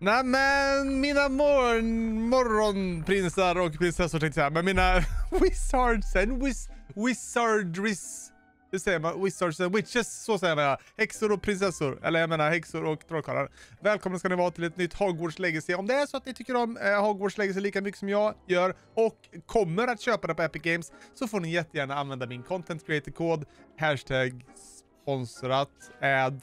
Nej men mina morgonprinsar och prinsessor tänkte jag säga. Men mina wizards and wizardries. Hur säger man? Wizards and witches, så säger man. Häxor och prinsessor. Eller jag menar häxor och trollkarlar. Välkomna ska ni vara till ett nytt Hogwarts Legacy. Om det är så att ni tycker om Hogwarts Legacy lika mycket som jag gör och kommer att köpa det på Epicgames, så får ni jättegärna använda min content creator kod. Hashtag sponsrat ad.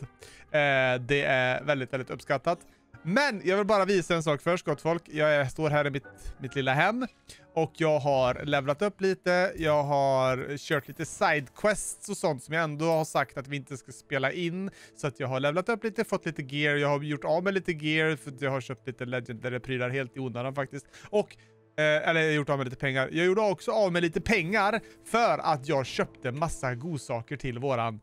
Det är väldigt, väldigt uppskattat. Men jag vill bara visa en sak först, gott folk. Jag står här i mitt lilla hem och jag har levlat upp lite. Jag har kört lite sidequests och sånt som jag ändå har sagt att vi inte ska spela in. Så att jag har levlat upp lite, fått lite gear. Jag har gjort av med lite gear för att jag har köpt lite legendary prylar helt i onödan faktiskt. Och eller jag har gjort av med lite pengar. Jag gjorde också av med lite pengar för att jag köpte massa godsaker till våran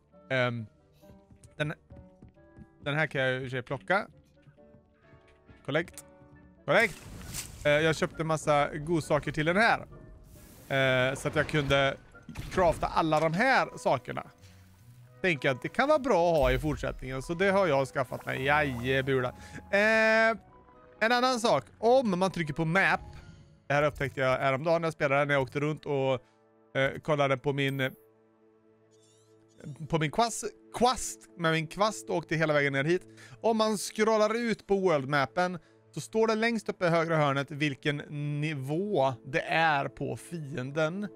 den här kan jag ju plocka. Korrekt. Jag köpte massa godsaker till den här. Så att jag kunde crafta alla de här sakerna. Tänker att det kan vara bra att ha i fortsättningen. Så det har jag skaffat mig. Jajebula. En annan sak. Om man trycker på map. Det här upptäckte jag häromdagen när jag spelade. När jag åkte runt och kollade på min kvast med min kvast och åkte hela vägen ner hit. Om man scrollar ut på worldmappen så står det längst upp i högra hörnet vilken nivå det är på fienden.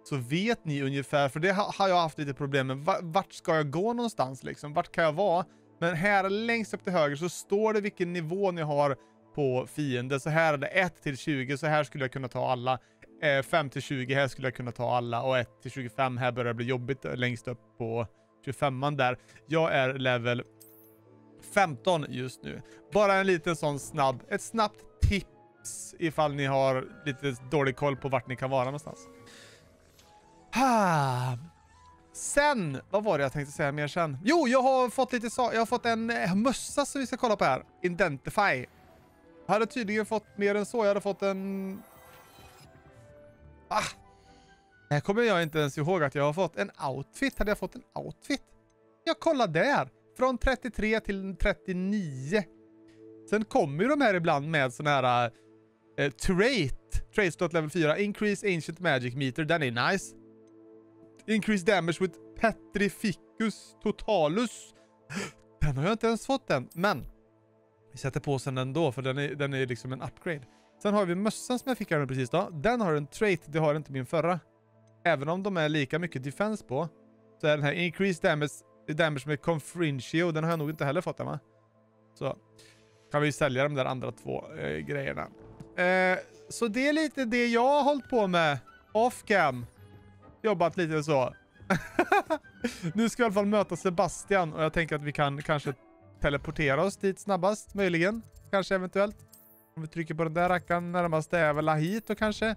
Så vet ni ungefär, för det har jag haft lite problem med. Vart ska jag gå någonstans liksom? Vart kan jag vara? Men här längst upp till höger så står det vilken nivå ni har på fienden. Så här är det 1 till 20, så här skulle jag kunna ta alla. 5 till 20 här skulle jag kunna ta alla. Och 1 till 25 här börjar det bli jobbigt längst upp på 25an där. Jag är level 15 just nu. Bara en liten sån ett snabbt tips ifall ni har lite dålig koll på vart ni kan vara någonstans. Sen, vad var det jag tänkte säga mer sen? Jo, jag har fått jag har fått en mössa som vi ska kolla på här. Identify. Jag hade tydligen fått mer än så. Jag hade fått en... här kommer jag inte ens ihåg att jag har fått en outfit. Hade jag fått en outfit? Jag kollar där. Från 33 till 39. Sen kommer ju de här ibland med sån här trait level 4. Increase ancient magic meter. Den är nice. Increase damage with petrificus totalus. Den har jag inte ens fått än. Men vi sätter på sen ändå, för den är liksom en upgrade. Sen har vi mössan som jag fick här precis då. Den har en trait, det har inte min förra. Även om de är lika mycket defense på, så är den här increase damage med confringio, den har jag nog inte heller fått, va? Så kan vi sälja de där andra två grejerna. Så det är lite det jag har hållit på med off-cam. Jobbat lite så. Nu ska jag i alla fall möta Sebastian och jag tänker att vi kan kanske teleportera oss dit snabbast möjligen. Kanske eventuellt. Om vi trycker på den där rackaren närmast är väl hit och kanske.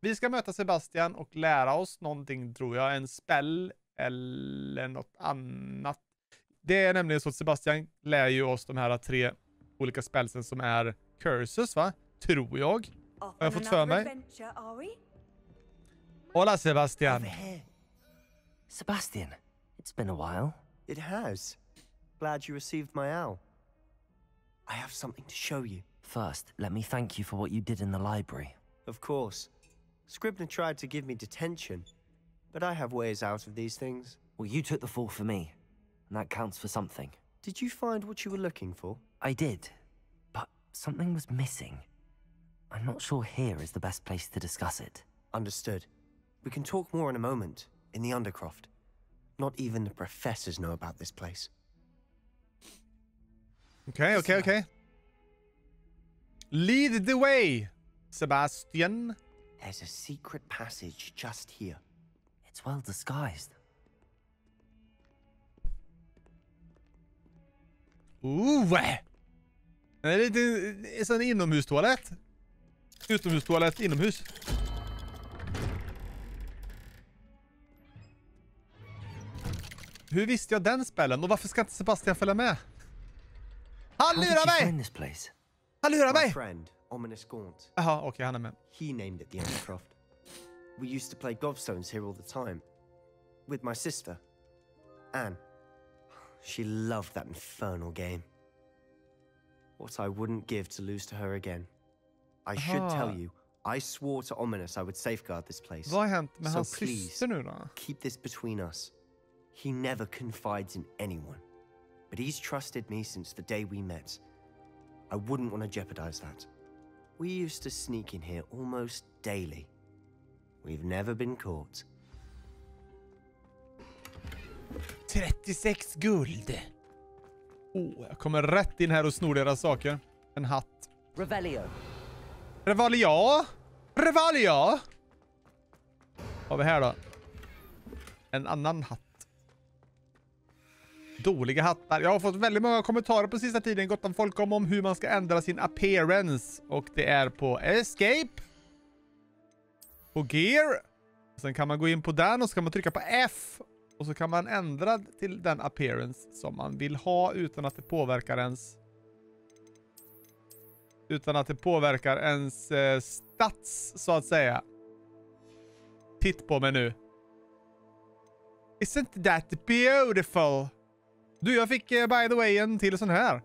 Vi ska möta Sebastian och lära oss någonting, tror jag. En spell eller något annat. Det är nämligen så att Sebastian lär ju oss de här 3 olika spelsen som är curses, va? Tror jag. Har jag fått för mig. Hola, Sebastian. Sebastian, it's been a while. It has. Glad you received my owl. I have something to show you. First, let me thank you for what you did in the library. Of course. Scribner tried to give me detention, but I have ways out of these things. Well, you took the fall for me, and that counts for something. Did you find what you were looking for? I did, but something was missing. I'm not sure here is the best place to discuss it. Understood. We can talk more in a moment, in the Undercroft. Not even the professors know about this place. Okay. Lead the way, Sebastian. There's a secret passage just here. It's well disguised. Det är lite en inomhustoalett. Utomhustoalett, inomhus. Hur visste jag den spellen? Och varför ska inte Sebastian följa med? Han lurar mig! Han lurar mig! Friend, Ominous Gaunt. Jaha, okej, han är med. He named it the Undercroft. We used to play gobstones here all the time. With my sister, Anne. She loved that infernal game. What I wouldn't give to lose to her again. I should tell you, I swore to Ominous I would safeguard this place. Vad har hänt med So hans syster nu då? keep this between us. He never confides in anyone. But he's trusted me since the day we met. I wouldn't want to jeopardize that. We used to sneak in here almost daily. We've never been caught. 36 guld. Jag kommer rätt in här och snor deras saker. En hatt. Revelio. Revalia. Revalia. Vad har vi här då? En annan hatt. Dåliga hattar. Jag har fått väldigt många kommentarer på sista tiden gått om folk om hur man ska ändra sin appearance. Och det är på escape. På gear. Sen kan man gå in på den och så kan man trycka på F. Och så kan man ändra till den appearance som man vill ha utan att det påverkar ens... Utan att det påverkar ens stats så att säga. Titt på mig nu. Isn't that beautiful? Du, jag fick by the way en till sån här.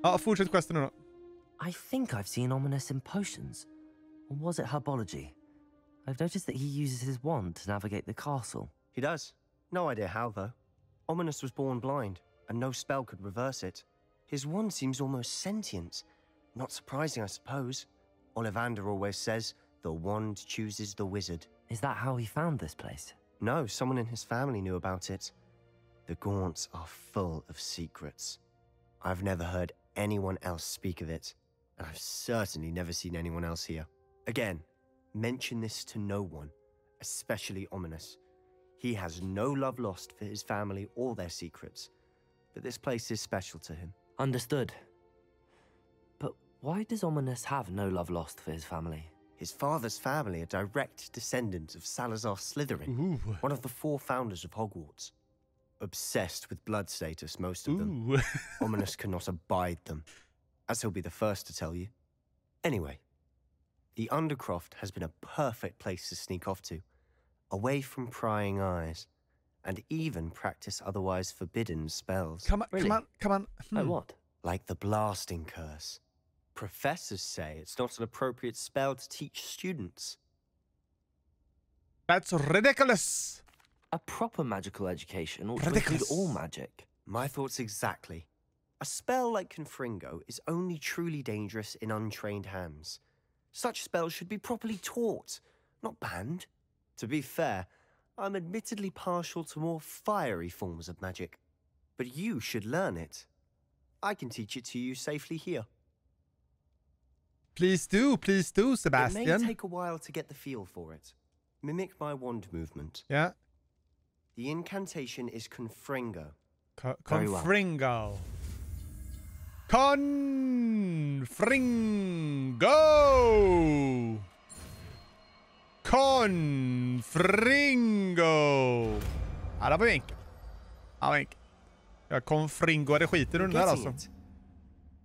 Ja, fortsätt questen nu då. I think I've seen Ominous in potions. Or was it herbology? I've noticed that he uses his wand to navigate the castle. He does. No idea how, though. Ominous was born blind, and no spell could reverse it. His wand seems almost sentient. Not surprising, I suppose. Ollivander always says, the wand chooses the wizard. Is that how he found this place? No, someone in his family knew about it. The Gaunts are full of secrets. I've never heard anyone else speak of it, and I've certainly never seen anyone else here. Again, mention this to no one, especially Ominous. He has no love lost for his family or their secrets, but this place is special to him. Understood. But why does Ominous have no love lost for his family? His father's family are direct descendants of Salazar Slytherin, one of the 4 founders of Hogwarts. Obsessed with blood status, most of them. Ominous cannot abide them, as he'll be the first to tell you. Anyway, the Undercroft has been a perfect place to sneak off to, away from prying eyes, and even practice otherwise forbidden spells. Come on, Really? come on. Like what? Like the blasting curse. Professors say it's not an appropriate spell to teach students. That's ridiculous. A proper magical education ought to include all magic. My thoughts exactly. A spell like Confringo is only truly dangerous in untrained hands. Such spells should be properly taught, not banned. To be fair, I'm admittedly partial to more fiery forms of magic. But you should learn it. I can teach it to you safely here. Please do, Sebastian. It may take a while to get the feel for it. Mimic my wand movement. Yeah. The incantation is Confringo. Confringo. Confringo. Confringo. Ja, det var enkel. Ja, enkel. Jag confringoade skiten under där alltså.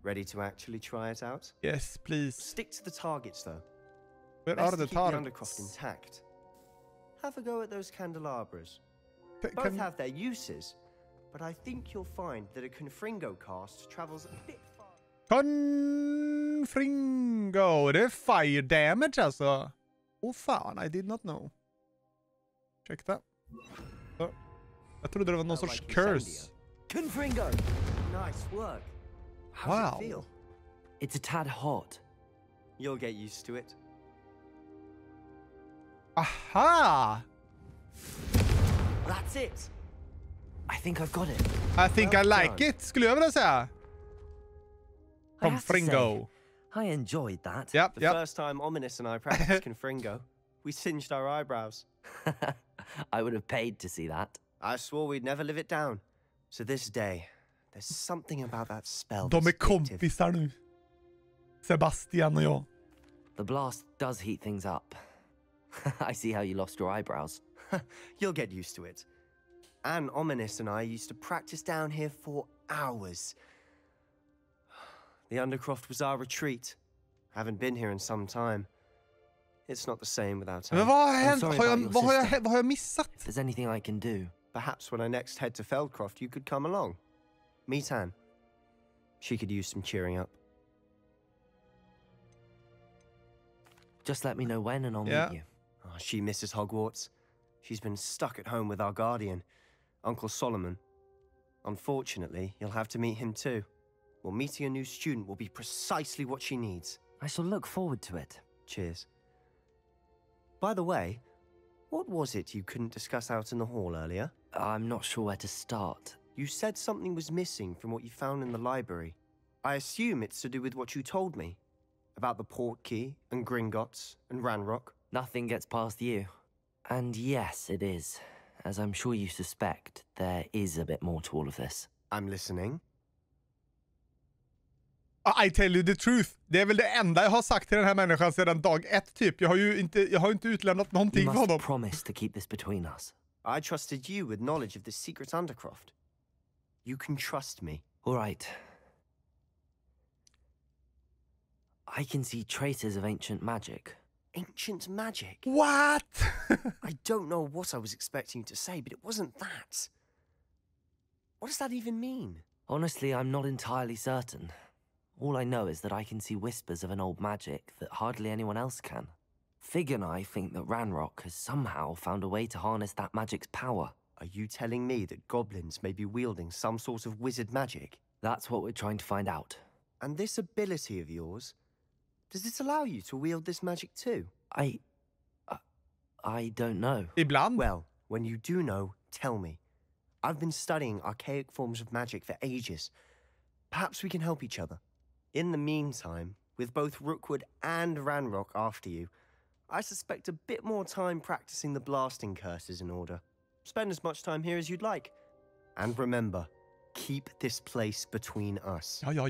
Ready to actually try it out? Yes, please. Stick to the targets though. Where Best are the to keep the Undercroft targets? intact. Have a go at those candelabras. Both Can... have their uses, but I think you'll find that a Confringo cast travels a bit far. Confringo. Det är fire damage alltså. Oh fan, I did not know. Ursäkta. Oh. Jag trodde det var någon sorts curse. Confringo! Nice work. How's Wow. it feel? It's a tad hot. You'll get used to it. Aha! That's it. I think I've got it. I think Well I like done. it, skulle jag vilja säga. I have to Confringo. say, I enjoyed that. Yep, The yep. first time Ominous and I practiced Confringo, we singed our eyebrows. I would have paid to see that. I swore we'd never live it down. So this day, there's something about that spell De that's är addictive. kompisar nu. Sebastian och jag. The blast does heat things up. I see how you lost your eyebrows. You'll get used to it. And Ominous and I used to practice down here for hours. The Undercroft was our retreat. Haven't been here in some time. It's not the same without her. Men vad har hänt? sorry Har about jag, your vad har jag missat? If there's anything I can do. Perhaps when I next head to Feldcroft, you could come along. Meet Anne. She could use some cheering up. Just let me know when and I'll meet you. Oh, she misses Hogwarts. She's been stuck at home with our guardian, Uncle Solomon. Unfortunately, you'll have to meet him too. Well, meeting a new student will be precisely what she needs. I shall look forward to it. Cheers. By the way, what was it you couldn't discuss out in the hall earlier? I'm not sure where to start. You said something was missing from what you found in the library. I assume it's to do with what you told me. About the port key, and Gringotts, and Ranrock. Nothing gets past you. And yes, it is. As I'm sure you suspect, there is a bit more to all of this. I'm listening. I tell you the truth. Det är väl det enda jag har sagt till den här människan sedan dag 1 typ. Jag har inte utlämnat någonting för honom. You must promise to keep this between us. I trusted you with knowledge of this secret undercroft. You can trust me. All right. I can see traces of ancient magic. Ancient magic? What? I don't know what I was expecting you to say, but it wasn't that. What does that even mean? Honestly, I'm not entirely certain. All I know is that I can see whispers of an old magic that hardly anyone else can. Fig and I think that Ranrock has somehow found a way to harness that magic's power. Are you telling me that goblins may be wielding some sort of wizard magic? That's what we're trying to find out. And this ability of yours, does it allow you to wield this magic too? I don't know. Ibland. Well, when you do know, tell me. I've been studying archaic forms of magic for ages. Perhaps we can help each other. In the meantime, with both Rookwood and Ranrock after you, I suspect a bit more time practicing the blasting curse is in order. Spend as much time here as you'd like. And remember, keep this place between us. Ja,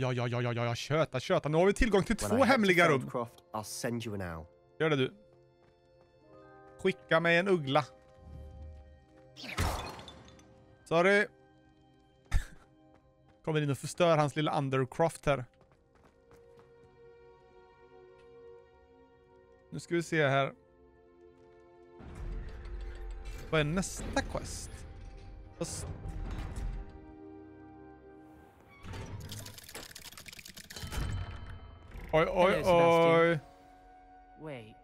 köta. Nu har vi tillgång till 2 hemliga rum. I'll send you an owl. Gör det du. Skicka mig en uggla. Sorry. Kommer in och förstör hans lilla undercroft här. Nu ska vi se här. Vad är nästa quest? Oj. Wait.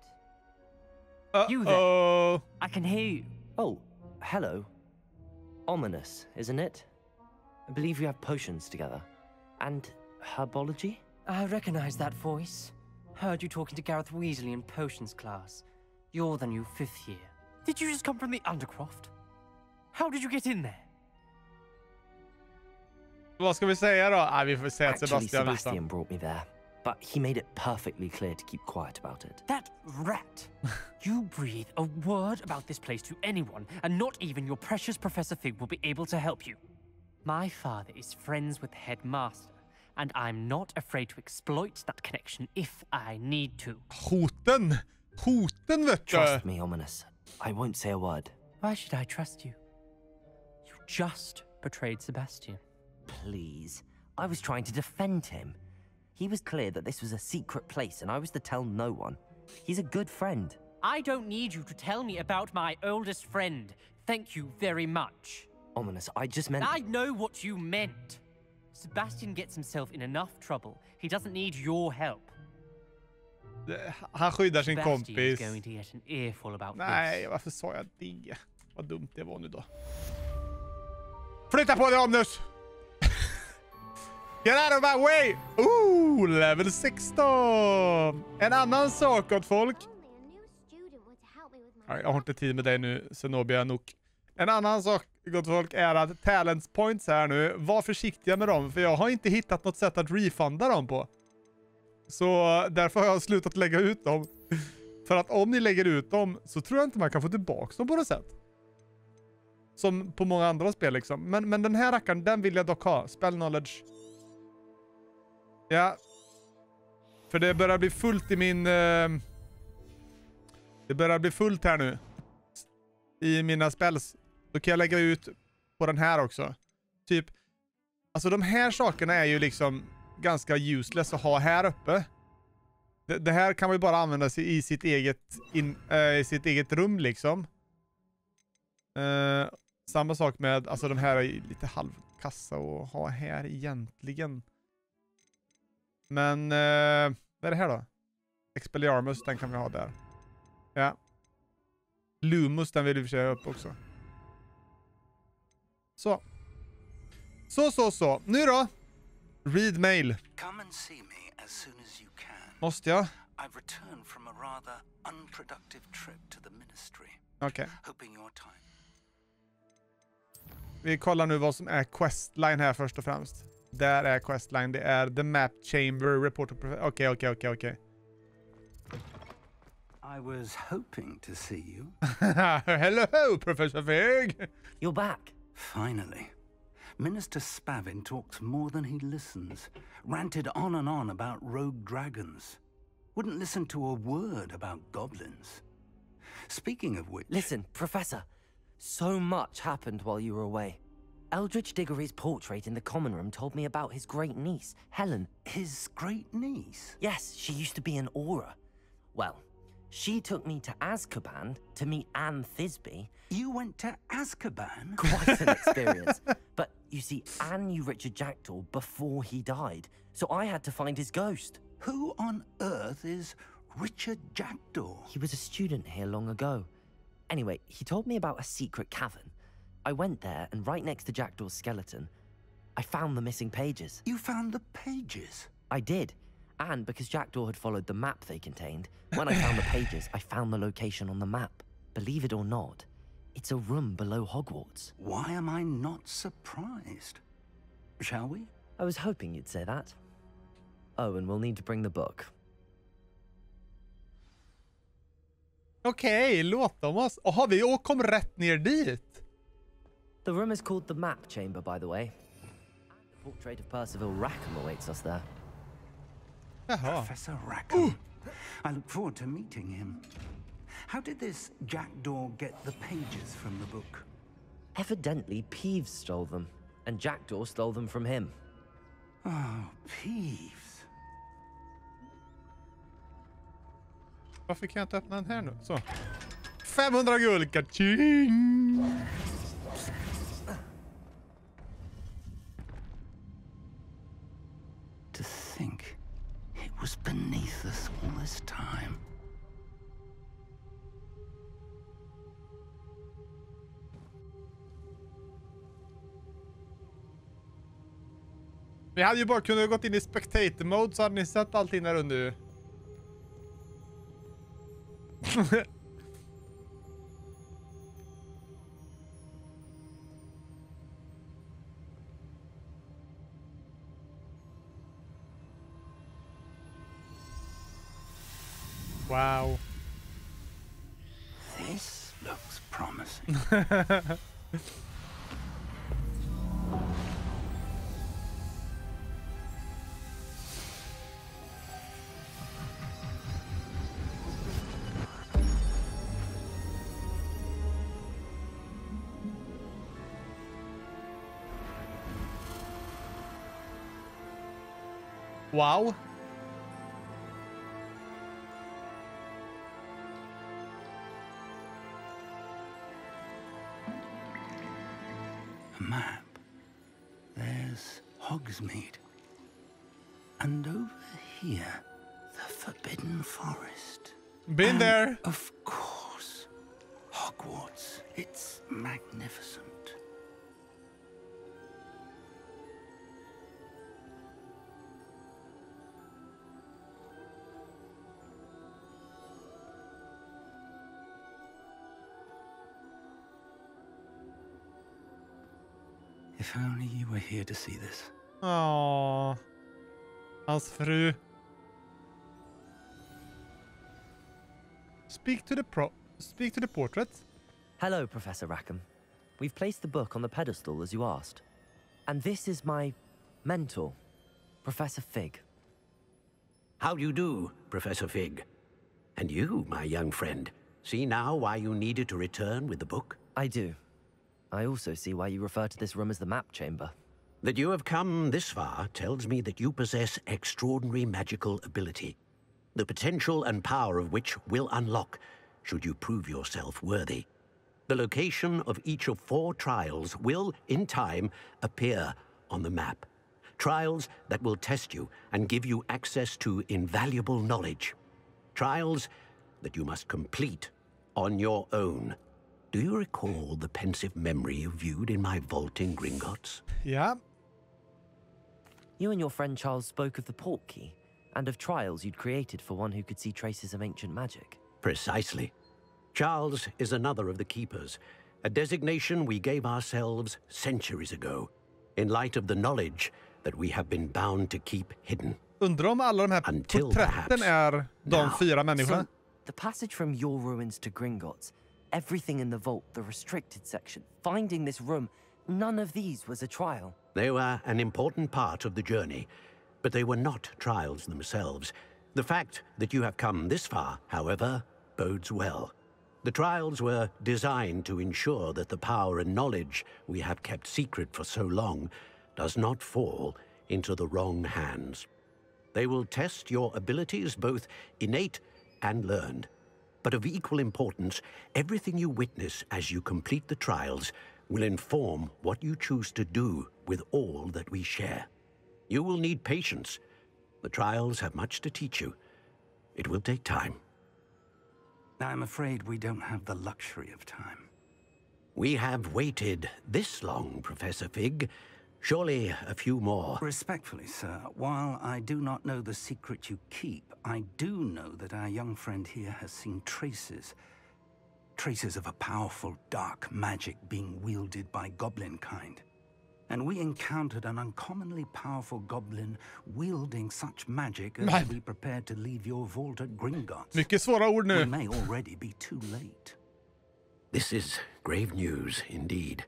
You there. I can hear you. Oh, hello. Ominous, isn't it? I believe we have potions together. And herbology? I recognize that voice. Heard you talking to Gareth Weasley in potions class. You're the new 5th year. Did you just come from the Undercroft? How did you get in there? Vad ska vi säga då? Vi får säga att Actually, Sebastian brought me there. But he made it perfectly clear to keep quiet about it. That rat! You breathe a word about this place to anyone, and not even your precious Professor Fig will be able to help you. My father is friends with the headmaster, and I'm not afraid to exploit that connection if I need to. Hoten, vet du. Trust me, Ominous. I won't say a word. Why should I trust you? You just betrayed Sebastian. Please. I was trying to defend him. He was clear that this was a secret place and I was to tell no one. He's a good friend. I don't need you to tell me about my oldest friend. Thank you very much. Ominous, I just meant... I know what you meant. Sebastian gets himself in enough trouble. He doesn't need your help. Han skyddar sin Sebastian kompis. Is going to get an earful about Nej, this. varför sa jag det? Vad dumt det var nu då. Flytta på dig, Omnus! Get out of my way! Ooh, level 16! En annan sak, gott folk. Nej, jag har inte tid med dig nu, Zenobia Nook. En annan sak, gott folk, är att talents points här nu. Var försiktiga med dem, för jag har inte hittat något sätt att refunda dem på. Så därför har jag slutat lägga ut dem. För att om ni lägger ut dem så tror jag inte man kan få tillbaka dem på något sätt. Som på många andra spel liksom. Men den här rackaren, den vill jag dock ha. Spell knowledge. Ja. För det börjar bli fullt i min... Det börjar bli fullt här nu. I mina spells. Då kan jag lägga ut på den här också. Typ. Alltså de här sakerna är ju liksom ganska useless att ha här uppe. Det här kan man ju bara använda i sitt eget rum liksom. Samma sak med, alltså de här är lite halvkassa att ha här egentligen. Men vad är det här då? Expelliarmus, den kan vi ha där. Ja. Lumus, den vill vi köra upp också. Så. Så. Nu då? Read mail. Come and see me as soon as you can. Måste jag? I've returned from a rather unproductive trip to the ministry. Okej. Hoping your time. Vi kollar nu vad som är questline här först och främst. Där är questline. Det är the map chamber report. Okej. I was hoping to see you. Hello, Professor Fig. You're back. Finally. Minister Spavin talks more than he listens. Ranted on and on about rogue dragons. Wouldn't listen to a word about goblins. Speaking of which... Listen, Professor. So much happened while you were away. Eldridge Diggory's portrait in the common room told me about his great niece, Helen. His great niece? Yes, she used to be an Aura. Well, she took me to Azkaban to meet Anne Thisbe. You went to Azkaban? Quite an experience. But you see, Anne knew Richard Jackdaw before he died, so I had to find his ghost. Who on earth is Richard Jackdaw? He was a student here long ago. Anyway, he told me about a secret cavern. I went there, and right next to Jackdaw's skeleton, I found the missing pages. You found the pages? I did. And because Jackdaw had followed the map they contained, when I found the pages, I found the location on the map. Believe it or not, it's a room below Hogwarts. Why am I not surprised? Shall we? I was hoping you'd say that. Oh, and we'll need to bring the book. Okej, låt dem oss. Jaha, vi kom rätt ner dit. The room is called the Map Chamber, by the way. And the portrait of Percival Rackham awaits us there. Jaha. Professor Rackham. I look forward to meeting him. How did this Jackdaw get the pages from the book? Evidently, Peeves stole them, and Jackdaw stole them from him. Oh, Peeves. Varför kan jag inte öppna den här nu? Så. 500 guld, kaching! To think it was beneath us all this time. Vi hade ju bara kunnat gått in i spectator mode så hade ni sett allting där under. Wow. This looks promising. Wow. A map. There's Hogsmeade. And over here, the Forbidden Forest. Been there. Of course, Hogwarts. It's magnificent. If only you were here to see this. Åh. Hans fru. Speak to the portrait. Hello, Professor Rackham. We've placed the book on the pedestal as you asked. And this is my mentor, Professor Fig. How do you do, Professor Fig? And you, my young friend, see now why you needed to return with the book? I do. I also see why you refer to this room as the Map Chamber. That you have come this far tells me that you possess extraordinary magical ability, the potential and power of which will unlock should you prove yourself worthy. The location of each of 4 trials will, in time, appear on the map. Trials that will test you and give you access to invaluable knowledge. Trials that you must complete on your own. Do you recall the pensive memory you viewed in my vault in Gringotts? Ja. You and your friend Charles spoke of the port key and of trials you'd created for one who could see traces of ancient magic. Precisely. Charles is another of the keepers, a designation we gave ourselves centuries ago, in light of the knowledge that we have been bound to keep hidden. Undrar om alla de här porträtten är de 4 människorna. So, the passage from your ruins to Gringotts, everything in the vault, the restricted section, finding this room, none of these was a trial. They were an important part of the journey, but they were not trials themselves. The fact that you have come this far, however, bodes well. The trials were designed to ensure that the power and knowledge we have kept secret for so long does not fall into the wrong hands. They will test your abilities, both innate and learned. But of equal importance, everything you witness as you complete the trials will inform what you choose to do with all that we share. You will need patience. The trials have much to teach you. It will take time. I'm afraid we don't have the luxury of time. We have waited this long, Professor Fig. Surely a few more. Respectfully, sir, while I do not know the secret you keep, I do know that our young friend here has seen traces. Traces of a powerful dark magic being wielded by goblin kind. And we encountered an uncommonly powerful goblin wielding such magic as we prepared to leave your vault at Gringotts. Mycket svåra ord nu. We may already be too late. This is grave news indeed.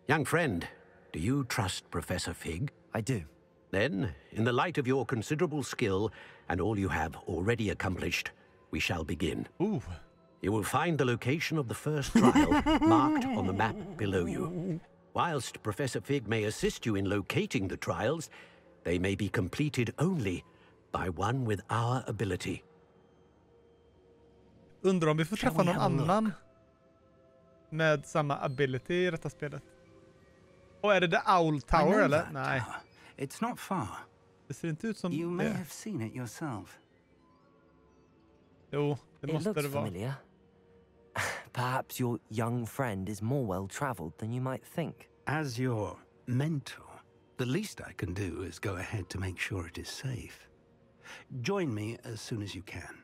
Young friend, do you trust Professor Fig? I do. Then, in the light of your considerable skill and all you have already accomplished, we shall begin. Ooh. You will find the location of the first trial marked on the map below you. Whilst Professor Fig may assist you in locating the trials, they may be completed only by one with our ability. Undrar om vi får träffa någon annan med samma ability i detta spelet. Och är det The Owl Tower eller? Nej. It's not far. Det ser inte ut som You may det. have seen it yourself. Jo, det måste det vara. Familiar. Perhaps your young friend is more well-traveled than you might think. As your mentor, the least I can do is go ahead to make sure it is safe. Join me as soon as you can.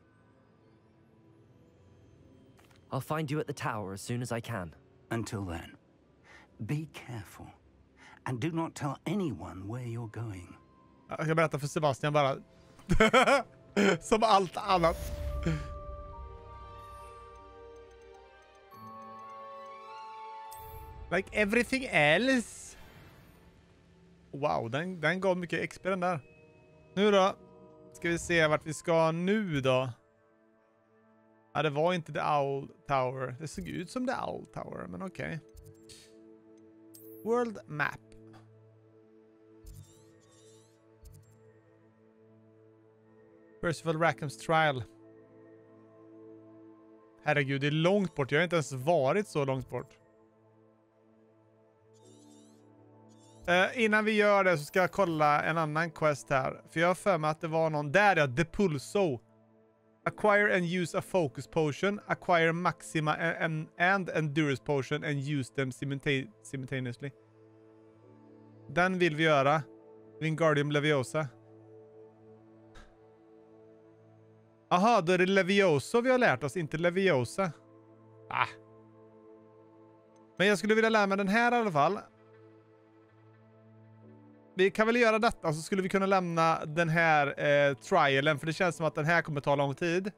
I'll find you at the tower as soon as I can. Until then, be careful. And do not tell anyone where you're going. Jag ska berätta för Sebastian bara. Som allt annat. Like everything else. Wow, den gav mycket XP den där. Nu då. Ska vi se vart vi ska nu då. Ja, det var inte The Owl Tower. Det såg ut som The Owl Tower, men okej. World Map. Percival Rackham's Trial. Herregud, det är långt bort. Jag har inte ens varit så långt bort. Innan vi gör det så ska jag kolla en annan quest här. För jag har för mig att det var någon... Där ja, The Pulso. Acquire and use a focus potion. Acquire maxima and endurance potion and use them simultaneously. Den vill vi göra. Wingardium Leviosa. Aha, då är det Levioso vi har lärt oss, inte Leviosa. Men jag skulle vilja lära mig den här i alla fall. Vi kan väl göra detta, så skulle vi kunna lämna den här trialen, för det känns som att den här kommer ta lång tid.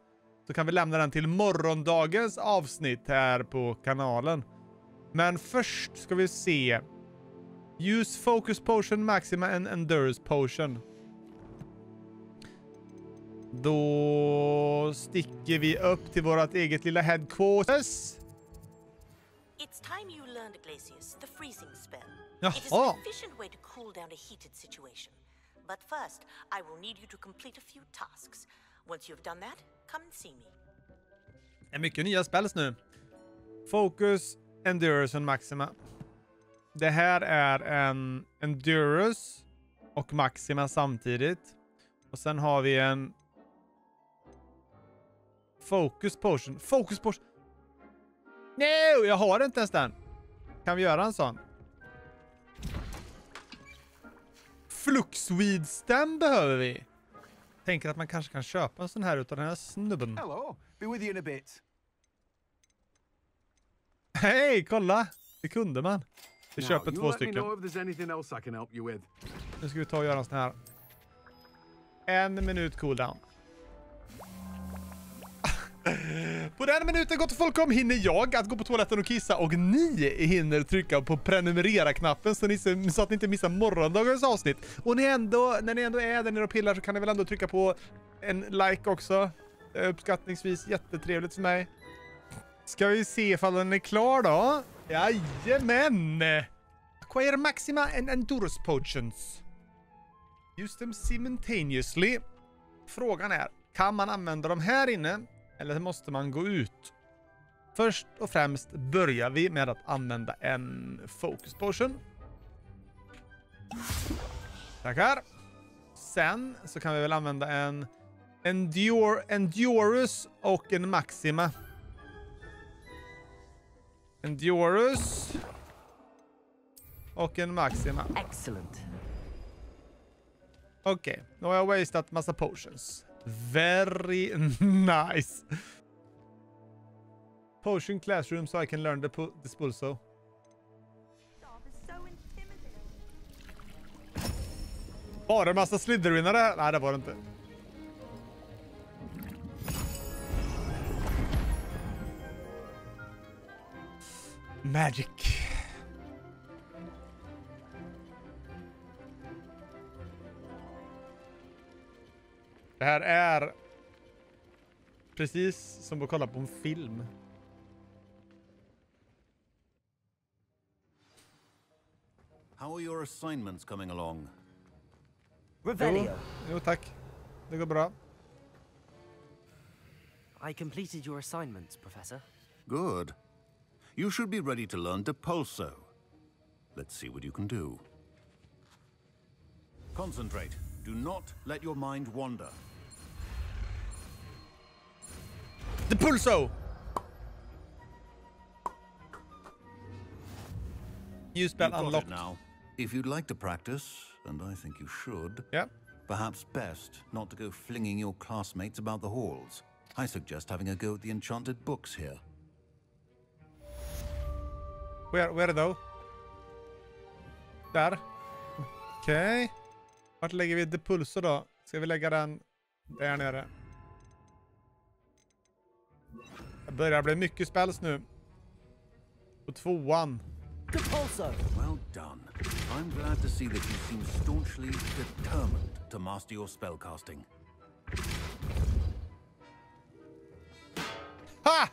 Så kan vi lämna den till morgondagens avsnitt här på kanalen. Men först ska vi se. Use focus potion, maxima and endurance potion. Då sticker vi upp till vårt eget lilla headquarters. It's time you learned, Glacius, the freezing spell. Jaha. It is an efficient way to cool down a heated situation. But first, I will need you to complete a few tasks. Once you've done that, come and see me. Det är mycket nya spells nu. Focus, endurance och maxima. Det här är en endurance och maxima samtidigt. Och sen har vi en focus potion. Focus potion. Nej, jag har inte ens den. Kan vi göra en sån? Fluxweed stem behöver vi. Tänker att man kanske kan köpa en sån här utav den här snubben. Hello, be with you in a bit. Hej, kolla! Det kunde man. Vi köper 2 stycken. Nu ska vi ta och göra en sån här. 1 minut cooldown. På den minuten gott folk om hinner jag att gå på toaletten och kissa och ni hinner trycka på prenumerera-knappen så att ni inte missar morgondagens avsnitt. Och när ni ändå är där nere och pillar så kan ni väl ändå trycka på en like också. Uppskattningsvis jättetrevligt för mig. Ska vi se ifall den är klar då? Jajamän! Acquire maxima and endurance potions. Use them simultaneously. Frågan är, kan man använda dem här inne? Eller måste man gå ut? Först och främst börjar vi med att använda en focus potion. Tackar. Sen så kan vi väl använda en endurus och en maxima. Endurus och en maxima. Excellent. Okej, nu har jag wasted massa potions. Very nice. Potion classroom so I can learn the dispulso. Var det en massa Slytherinare? Nej, det var det inte. Magic. Det här är precis som att kolla på en film. How are your assignments coming along? Revelio. Jo, tack. Det går bra. I completed your assignments, Professor. Good. You should be ready to learn Depulso. Let's see what you can do. Concentrate. Do not let your mind wander. Depulso! New spell unlocked. Now, if you'd like to practice, and I think you should, perhaps best not to go flinging your classmates about the halls. I suggest having a go at the enchanted books here. Where though? Där. Okej. Vart lägger vi Depulso då? Ska vi lägga den där nere? Det börjar bli mycket spells nu. På 2:an. Depulso. Well done. I'm glad to see that you seem staunchly determined to master your spellcasting. Ha!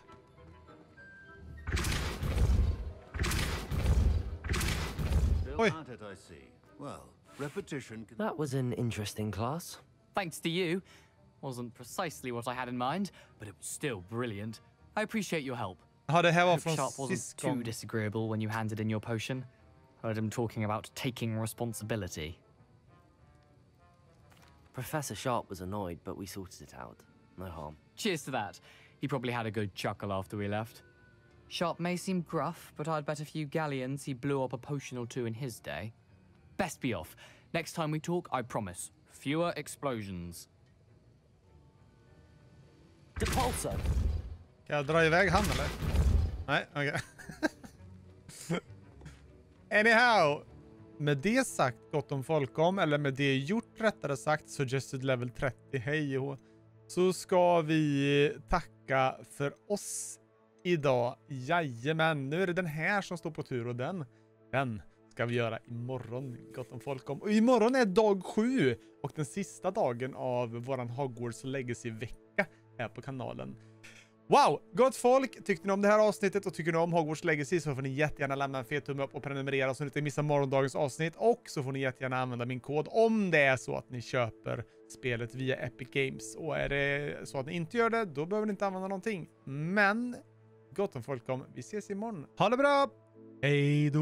Oj. At it, I see. Well, repetition. That was an interesting class. Thanks to you. Wasn't precisely what I had in mind, but it was still brilliant. I appreciate your help. Ja, det här var Hope från Sharp wasn't sist too gång. disagreeable when you handed in your potion. Heard him talking about taking responsibility. Professor Sharp was annoyed, but we sorted it out. No harm. Cheers to that. He probably had a good chuckle after we left. Sharp may seem gruff, but I'd bet a few galleons he blew up a potion or two in his day. Best be off. Next time we talk, I promise. Fewer explosions. Depulso. Kan jag dra iväg han eller? Nej, okej. Anyhow. Med det sagt, gott om folkom, eller med det gjort rättare sagt, suggested level 30, hej och så ska vi tacka för oss idag. Jajamän, nu är det den här som står på tur och den ska vi göra imorgon, gott om folkom. Och imorgon är dag 7 och den sista dagen av våran Hogwarts Legacy-vecka här på kanalen. Wow, gott folk! Tyckte ni om det här avsnittet och tycker ni om Hogwarts Legacy så får ni jättegärna lämna en fet tumme upp och prenumerera så ni inte missar morgondagens avsnitt. Och så får ni jättegärna använda min kod om det är så att ni köper spelet via Epicgames. Och är det så att ni inte gör det, då behöver ni inte använda någonting. Men, gott om folkom, vi ses imorgon. Ha det bra! Hej då!